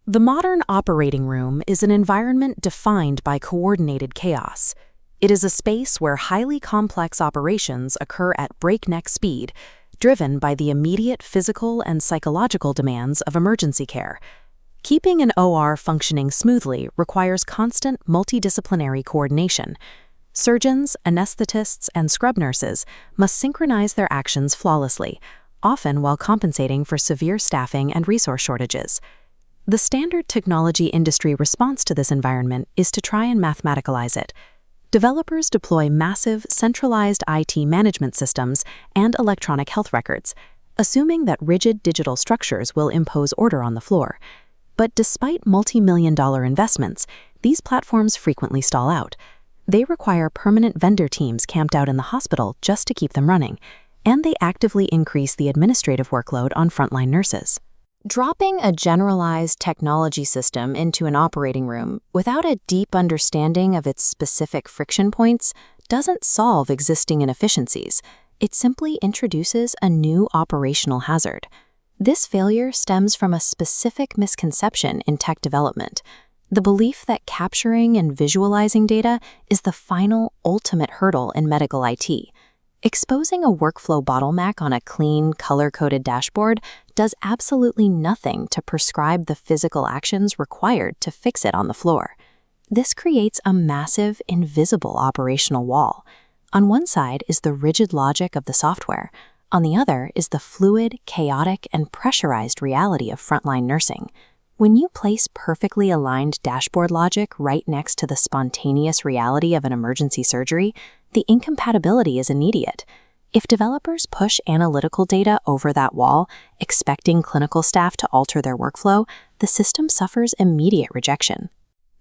The modern operating room is an environment defined by coordinated chaos. It is a space where highly complex operations occur at breakneck speed, driven by the immediate physical and psychological demands of emergency care. Keeping an OR functioning smoothly requires constant multidisciplinary coordination. Surgeons, anesthetists, and scrub nurses must synchronize their actions flawlessly, often while compensating for severe staffing and resource shortages. The standard technology industry response to this environment is to try and mathematicalize it. Developers deploy massive, centralized IT management systems and electronic health records, assuming that rigid digital structures will impose order on the floor. But despite multi-million-dollar investments, these platforms frequently stall out. They require permanent vendor teams camped out in the hospital just to keep them running, and they actively increase the administrative workload on frontline nurses. Dropping a generalized technology system into an operating room without a deep understanding of its specific friction points doesn't solve existing inefficiencies. It simply introduces a new operational hazard. This failure stems from a specific misconception in tech development: the belief that capturing and visualizing data is the final, ultimate hurdle in medical IT. Exposing a workflow bottleneck on a clean, color-coded dashboard does absolutely nothing to prescribe the physical actions required to fix it on the floor. This creates a massive, invisible operational wall. On one side is the rigid logic of the software. On the other is the fluid, chaotic, and pressurized reality of frontline nursing. When you place perfectly aligned dashboard logic right next to the spontaneous reality of an emergency surgery, the incompatibility is immediate. If developers push analytical data over that wall, expecting clinical staff to alter their workflow, the system suffers immediate rejection.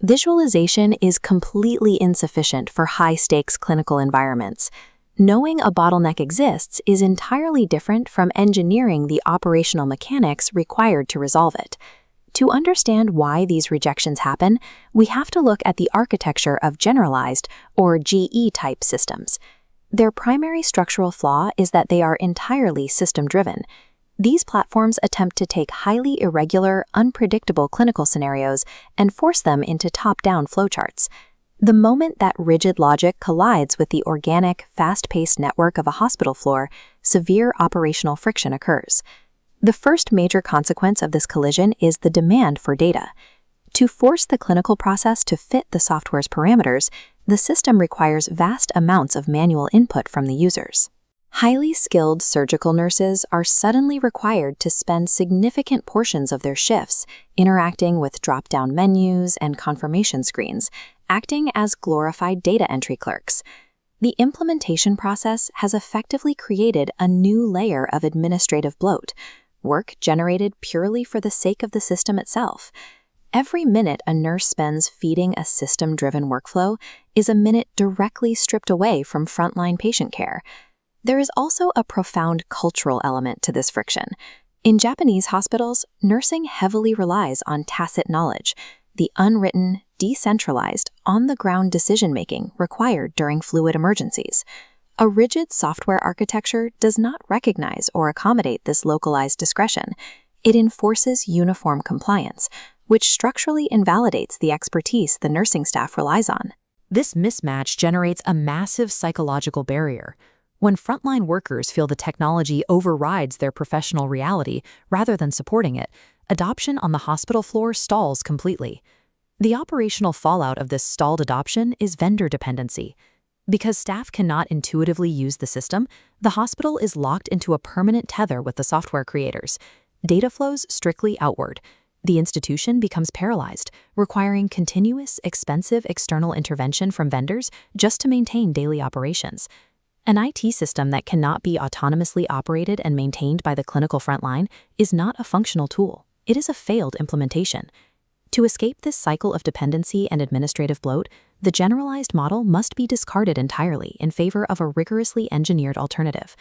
Visualization is completely insufficient for high-stakes clinical environments. Knowing a bottleneck exists is entirely different from engineering the operational mechanics required to resolve it. To understand why these rejections happen, we have to look at the architecture of generalized, or GE-type systems. Their primary structural flaw is that they are entirely system-driven. These platforms attempt to take highly irregular, unpredictable clinical scenarios and force them into top-down flowcharts. The moment that rigid logic collides with the organic, fast-paced network of a hospital floor, severe operational friction occurs. The first major consequence of this collision is the demand for data. To force the clinical process to fit the software's parameters, the system requires vast amounts of manual input from the users. Highly skilled surgical nurses are suddenly required to spend significant portions of their shifts interacting with drop-down menus and confirmation screens, acting as glorified data entry clerks. The implementation process has effectively created a new layer of administrative bloat, work generated purely for the sake of the system itself. Every minute a nurse spends feeding a system-driven workflow is a minute directly stripped away from frontline patient care. There is also a profound cultural element to this friction. In Japanese hospitals, nursing heavily relies on tacit knowledge, the unwritten, decentralized, on-the-ground decision-making required during fluid emergencies. A rigid software architecture does not recognize or accommodate this localized discretion. It enforces uniform compliance, which structurally invalidates the expertise the nursing staff relies on. This mismatch generates a massive psychological barrier. When frontline workers feel the technology overrides their professional reality rather than supporting it, adoption on the hospital floor stalls completely. The operational fallout of this stalled adoption is vendor dependency. Because staff cannot intuitively use the system, the hospital is locked into a permanent tether with the software creators. Data flows strictly outward. The institution becomes paralyzed, requiring continuous, expensive external intervention from vendors just to maintain daily operations. An IT system that cannot be autonomously operated and maintained by the clinical frontline is not a functional tool. It is a failed implementation. To escape this cycle of dependency and administrative bloat, the generalized model must be discarded entirely in favor of a rigorously engineered alternative.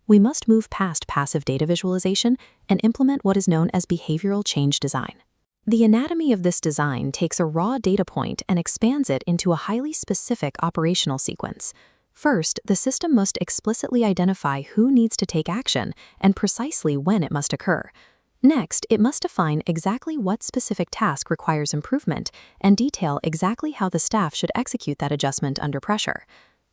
We must move past passive data visualization and implement what is known as behavioral change design. The anatomy of this design takes a raw data point and expands it into a highly specific operational sequence. First, the system must explicitly identify who needs to take action and precisely when it must occur. Next, it must define exactly what specific task requires improvement and detail exactly how the staff should execute that adjustment under pressure.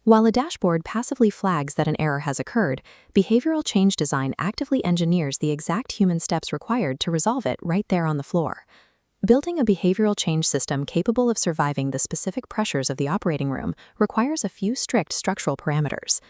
While a dashboard passively flags that an error has occurred, behavioral change design actively engineers the exact human steps required to resolve it right there on the floor. Building a behavioral change system capable of surviving the specific pressures of the operating room requires a few strict structural parameters.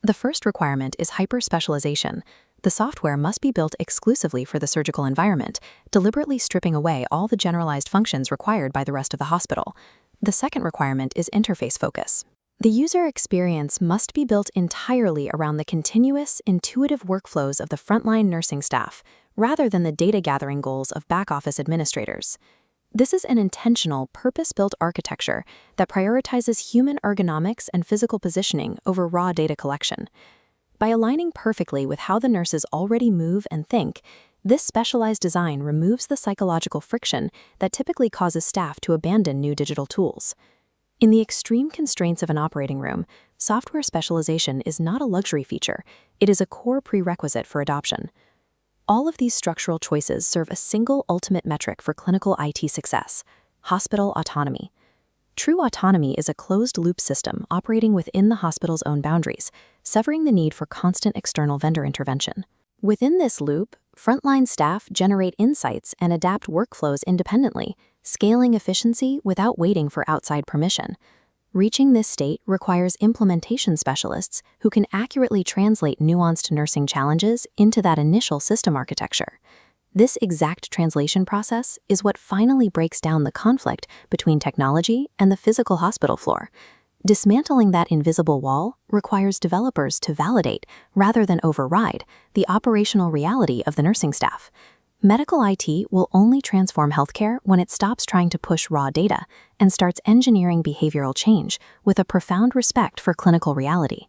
The first requirement is hyper-specialization. The software must be built exclusively for the surgical environment, deliberately stripping away all the generalized functions required by the rest of the hospital. The second requirement is interface focus. The user experience must be built entirely around the continuous, intuitive workflows of the frontline nursing staff, rather than the data-gathering goals of back-office administrators. This is an intentional, purpose-built architecture that prioritizes human ergonomics and physical positioning over raw data collection. By aligning perfectly with how the nurses already move and think, this specialized design removes the psychological friction that typically causes staff to abandon new digital tools. In the extreme constraints of an operating room, software specialization is not a luxury feature, it is a core prerequisite for adoption. All of these structural choices serve a single ultimate metric for clinical IT success: hospital autonomy. True autonomy is a closed-loop system operating within the hospital's own boundaries, severing the need for constant external vendor intervention. Within this loop, frontline staff generate insights and adapt workflows independently, scaling efficiency without waiting for outside permission. Reaching this state requires implementation specialists who can accurately translate nuanced nursing challenges into that initial system architecture. This exact translation process is what finally breaks down the conflict between technology and the physical hospital floor. Dismantling that invisible wall requires developers to validate, rather than override, the operational reality of the nursing staff. Medical IT will only transform healthcare when it stops trying to push raw data and starts engineering behavioral change with a profound respect for clinical reality.